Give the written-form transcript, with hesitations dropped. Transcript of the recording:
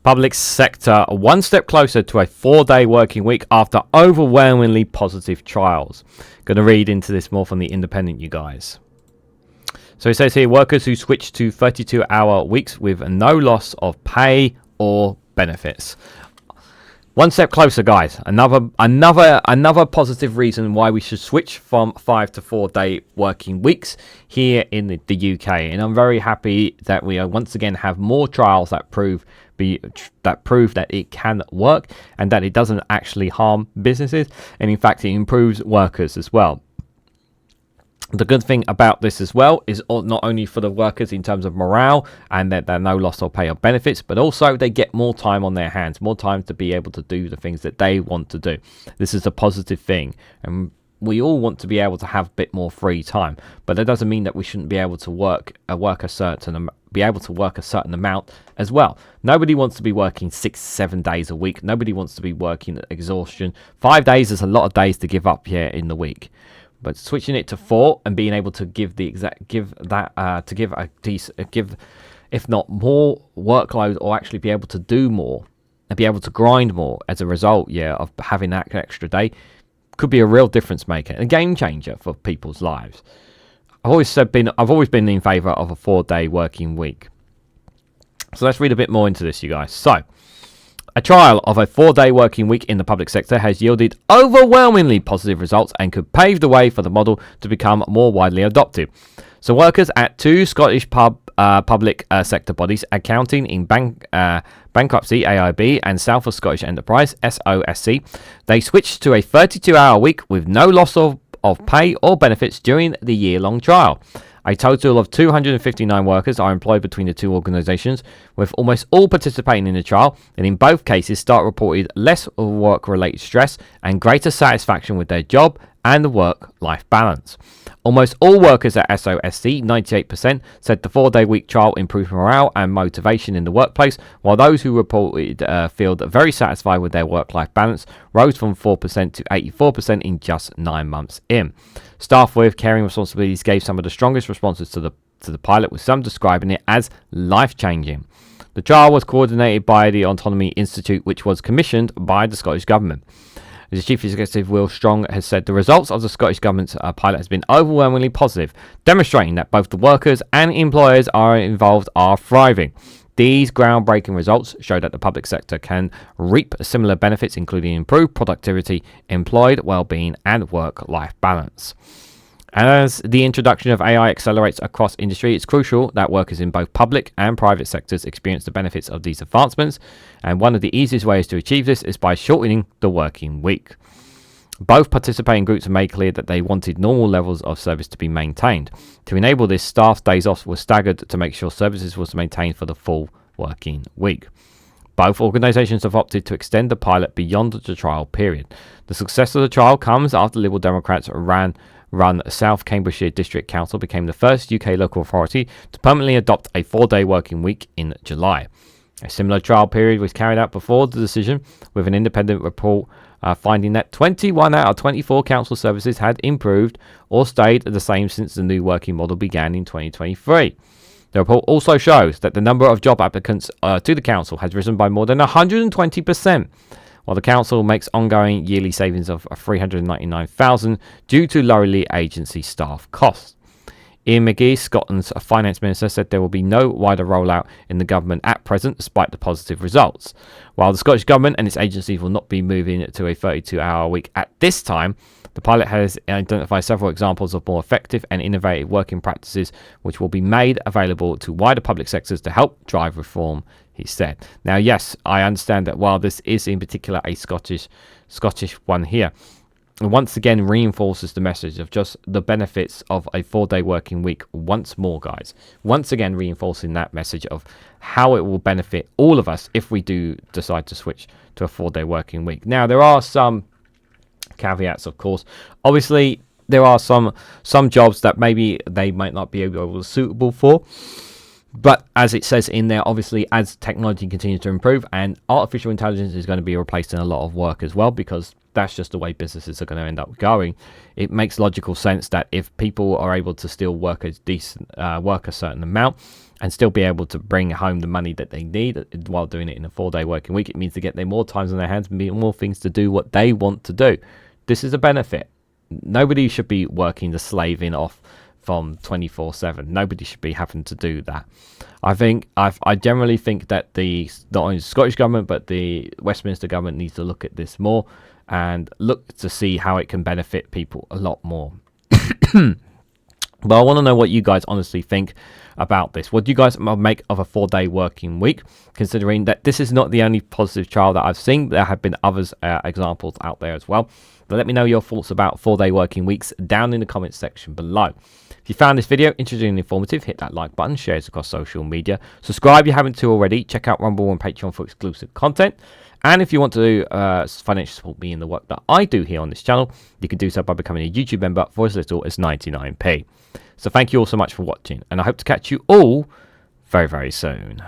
Public sector one step closer to a 4-day working week after overwhelmingly positive trials. Going to read into this more from the Independent, you guys. So it says here, workers who switch to 32-hour weeks with no loss of pay or benefits. One step closer, guys. Another positive reason why we should switch from 5 to 4-day working weeks here in the UK. And I'm very happy that we once again have more trials that prove that it can work and that it doesn't actually harm businesses, and in fact it improves workers as well. The good thing about this as well is not only for the workers in terms of morale and that they're no loss or pay or benefits, but also they get more time on their hands, more time to be able to do the things that they want to do. This is a positive thing, and we all want to be able to have a bit more free time, but that doesn't mean that we shouldn't be able to work a certain amount as well. Nobody wants to be working 6-7 days a week. Nobody wants to be working at exhaustion. 5 days is a lot of days to give up here in the week. But switching it to 4 and being able to give if not more workload, or actually be able to do more and be able to grind more as a result, of having that extra day, could be a real difference maker, a game changer for people's lives. I've always been in favour of a 4-day working week. So let's read a bit more into this, you guys. So, a trial of a 4-day working week in the public sector has yielded overwhelmingly positive results and could pave the way for the model to become more widely adopted. So workers at 2 Scottish public sector bodies accounting in Bankruptcy, AIB, and South of Scottish Enterprise, SOSE, they switched to a 32-hour week with no loss of pay or benefits during the year-long trial. A total of 259 workers are employed between the two organisations, with almost all participating in the trial, and in both cases staff reported less work-related stress and greater satisfaction with their job and the work-life balance. Almost all workers at SOSE, 98%, said the 4-day week trial improved morale and motivation in the workplace, while those who reported feel very satisfied with their work-life balance rose from 4% to 84% in just 9 months in. Staff with caring responsibilities gave some of the strongest responses to the pilot, with some describing it as life-changing. The trial was coordinated by the Autonomy Institute, which was commissioned by the Scottish Government. The Chief Executive, Will Strong, has said the results of the Scottish Government's pilot has been overwhelmingly positive, demonstrating that both the workers and employers involved are thriving. These groundbreaking results show that the public sector can reap similar benefits, including improved productivity, employed well-being, and work-life balance. As the introduction of AI accelerates across industry, it's crucial that workers in both public and private sectors experience the benefits of these advancements, and one of the easiest ways to achieve this is by shortening the working week. Both participating groups have made clear that they wanted normal levels of service to be maintained. To enable this, staff days off were staggered to make sure services was maintained for the full working week. Both organisations have opted to extend the pilot beyond the trial period. The success of the trial comes after Liberal Democrats run South Cambridgeshire District Council became the first UK local authority to permanently adopt a 4-day working week in July. A similar trial period was carried out before the decision, with an independent report finding that 21 out of 24 council services had improved or stayed the same since the new working model began in 2023. The report also shows that the number of job applicants to the council has risen by more than 120%, while the council makes ongoing yearly savings of $399,000 due to lower agency staff costs. Ian McGee, Scotland's finance minister, said there will be no wider rollout in the government at present, despite the positive results. While the Scottish Government and its agencies will not be moving to a 32-hour week at this time, the pilot has identified several examples of more effective and innovative working practices, which will be made available to wider public sectors to help drive reform, he said. Now, yes, I understand that while this is in particular a Scottish one here, it once again reinforces the message of just the benefits of a 4-day working week once more, guys. Once again reinforcing that message of how it will benefit all of us if we do decide to switch to a 4-day working week. Now, there are some caveats, of course. Obviously, there are some jobs that maybe they might not be able to be suitable for. But as it says in there, obviously, as technology continues to improve and artificial intelligence is going to be replacing a lot of work as well, because that's just the way businesses are going to end up going. It makes logical sense that if people are able to still work work a certain amount and still be able to bring home the money that they need while doing it in a 4-day working week, it means to get them more times on their hands and more things to do what they want to do. This is a benefit. Nobody should be working the slaving off from 24/7. Nobody should be having to do that. I generally think that not only the Scottish government but the Westminster government needs to look at this more and look to see how it can benefit people a lot more. But I want to know what you guys honestly think about this. What do you guys make of a 4-day working week, considering that this is not the only positive trial that I've seen? There have been others examples out there as well. But let me know your thoughts about 4-day working weeks down in the comments section below. If you found this video interesting and informative, hit that like button, share it across social media. Subscribe if you haven't already. Check out Rumble and Patreon for exclusive content. And if you want to financially support me in the work that I do here on this channel, you can do so by becoming a YouTube member for as little as 99p. So thank you all so much for watching, and I hope to catch you all very, very soon.